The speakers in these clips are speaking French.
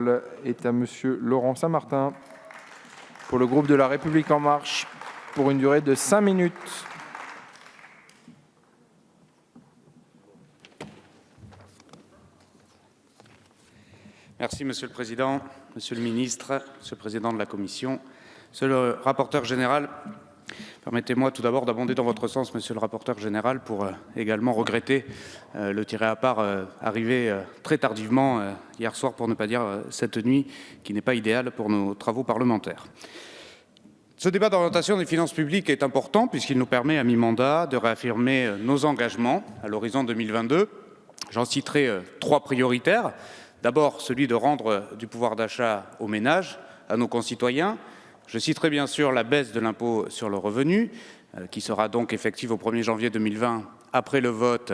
La parole est à Monsieur Laurent Saint-Martin pour le groupe de La République En Marche pour une durée de 5 minutes. Merci Monsieur le Président, Monsieur le Ministre, Monsieur le Président de la Commission, Monsieur le rapporteur général. Permettez-moi tout d'abord d'abonder dans votre sens, Monsieur le rapporteur général, pour également regretter le tiré à part arrivé très tardivement hier soir, pour ne pas dire cette nuit, qui n'est pas idéale pour nos travaux parlementaires. Ce débat d'orientation des finances publiques est important puisqu'il nous permet à mi-mandat de réaffirmer nos engagements à l'horizon 2022. J'en citerai 3 prioritaires. D'abord, celui de rendre du pouvoir d'achat aux ménages, à nos concitoyens. Je citerai bien sûr la baisse de l'impôt sur le revenu, qui sera donc effective au 1er janvier 2020, après le vote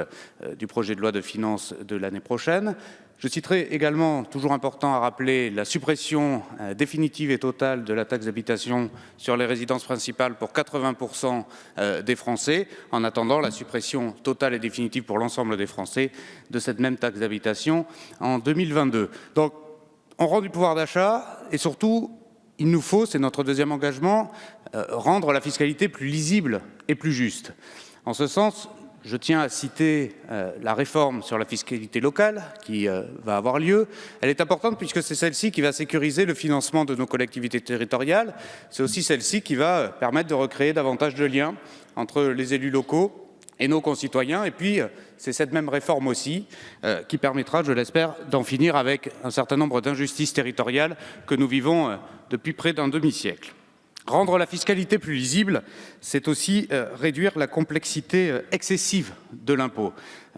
du projet de loi de finances de l'année prochaine. Je citerai également, toujours important à rappeler, la suppression définitive et totale de la taxe d'habitation sur les résidences principales pour 80% des Français, en attendant la suppression totale et définitive pour l'ensemble des Français de cette même taxe d'habitation en 2022. Donc, on rend du pouvoir d'achat et surtout, il nous faut, c'est notre deuxième engagement, rendre la fiscalité plus lisible et plus juste. En ce sens, je tiens à citer la réforme sur la fiscalité locale qui va avoir lieu. Elle est importante puisque c'est celle-ci qui va sécuriser le financement de nos collectivités territoriales. C'est aussi celle-ci qui va permettre de recréer davantage de liens entre les élus locaux et nos concitoyens. Et puis, c'est cette même réforme aussi qui permettra, je l'espère, d'en finir avec un certain nombre d'injustices territoriales que nous vivons depuis près d'un demi-siècle. Rendre la fiscalité plus lisible, c'est aussi réduire la complexité excessive de l'impôt.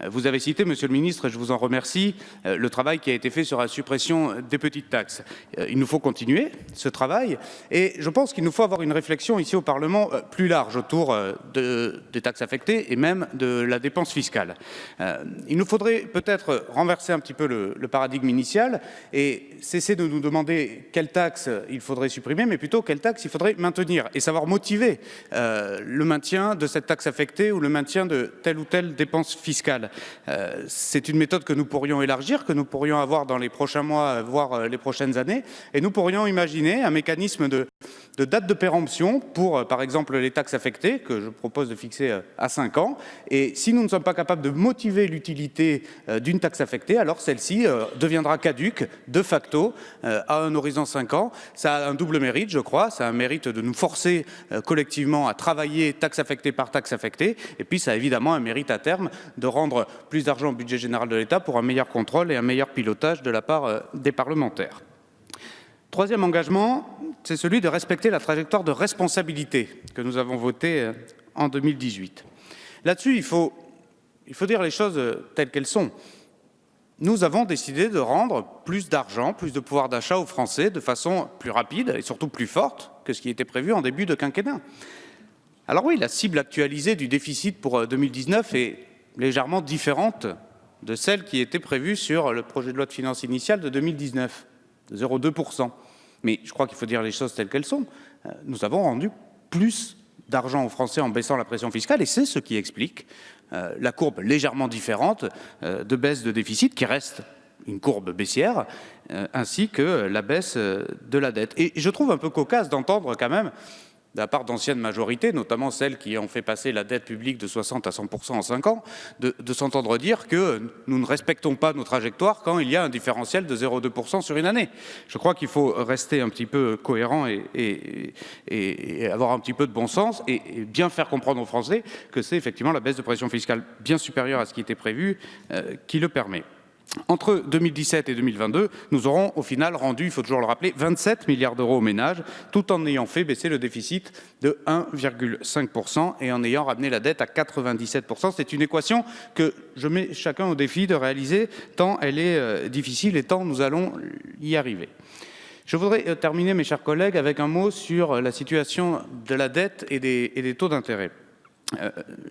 Vous avez cité, Monsieur le Ministre, et je vous en remercie, le travail qui a été fait sur la suppression des petites taxes. Il nous faut continuer ce travail et je pense qu'il nous faut avoir une réflexion ici au Parlement plus large autour des taxes affectées et même de la dépense fiscale. Il nous faudrait peut-être renverser un petit peu le paradigme initial et cesser de nous demander quelle taxe il faudrait supprimer, mais plutôt quelle taxe il faudrait maintenir et savoir motiver le maintien de cette taxe affectée ou le maintien de telle ou telle dépense fiscale. C'est une méthode que nous pourrions élargir, que nous pourrions avoir dans les prochains mois, voire les prochaines années, et nous pourrions imaginer un mécanisme de date de péremption pour, par exemple, les taxes affectées, que je propose de fixer à 5 ans. Et si nous ne sommes pas capables de motiver l'utilité d'une taxe affectée, alors celle-ci deviendra caduque, de facto, à un horizon 5 ans. Ça a un double mérite, je crois. Ça a un mérite de nous forcer collectivement à travailler taxe affectée par taxe affectée. Et puis, ça a évidemment un mérite à terme de rendre plus d'argent au budget général de l'État pour un meilleur contrôle et un meilleur pilotage de la part des parlementaires. Troisième engagement, c'est celui de respecter la trajectoire de responsabilité que nous avons votée en 2018. Là-dessus, il faut dire les choses telles qu'elles sont. Nous avons décidé de rendre plus d'argent, plus de pouvoir d'achat aux Français de façon plus rapide et surtout plus forte que ce qui était prévu en début de quinquennat. Alors oui, la cible actualisée du déficit pour 2019 est légèrement différente de celle qui était prévue sur le projet de loi de finances initiale de 2019, de 0,2%. Mais je crois qu'il faut dire les choses telles qu'elles sont. Nous avons rendu plus d'argent aux Français en baissant la pression fiscale et c'est ce qui explique la courbe légèrement différente de baisse de déficit qui reste une courbe baissière ainsi que la baisse de la dette. Et je trouve un peu cocasse d'entendre quand même de la part d'anciennes majorités, notamment celles qui ont fait passer la dette publique de 60 à 100% en 5 ans, de s'entendre dire que nous ne respectons pas nos trajectoires quand il y a un différentiel de 0,2% sur une année. Je crois qu'il faut rester un petit peu cohérent et avoir un petit peu de bon sens et bien faire comprendre aux Français que c'est effectivement la baisse de pression fiscale bien supérieure à ce qui était prévu qui le permet. Entre 2017 et 2022, nous aurons au final rendu, il faut toujours le rappeler, 27 milliards d'euros aux ménages, tout en ayant fait baisser le déficit de 1,5% et en ayant ramené la dette à 97%. C'est une équation que je mets chacun au défi de réaliser, tant elle est difficile et tant nous allons y arriver. Je voudrais terminer, mes chers collègues, avec un mot sur la situation de la dette et des taux d'intérêt.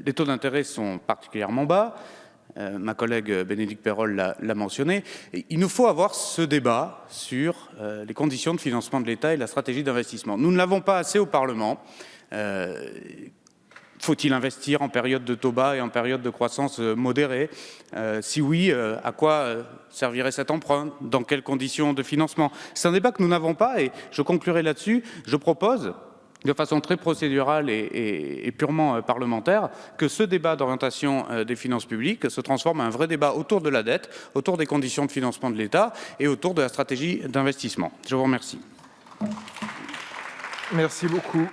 Les taux d'intérêt sont particulièrement bas. Ma collègue Bénédicte Peyrol l'a mentionné. Et il nous faut avoir ce débat sur les conditions de financement de l'État et la stratégie d'investissement. Nous ne l'avons pas assez au Parlement. Faut-il investir en période de taux bas et en période de croissance modérée? Si oui, à quoi servirait cet emprunt? Dans quelles conditions de financement? C'est un débat que nous n'avons pas et je conclurai là-dessus. Je propose, de façon très procédurale et purement parlementaire, que ce débat d'orientation des finances publiques se transforme en un vrai débat autour de la dette, autour des conditions de financement de l'État et autour de la stratégie d'investissement. Je vous remercie. Merci beaucoup.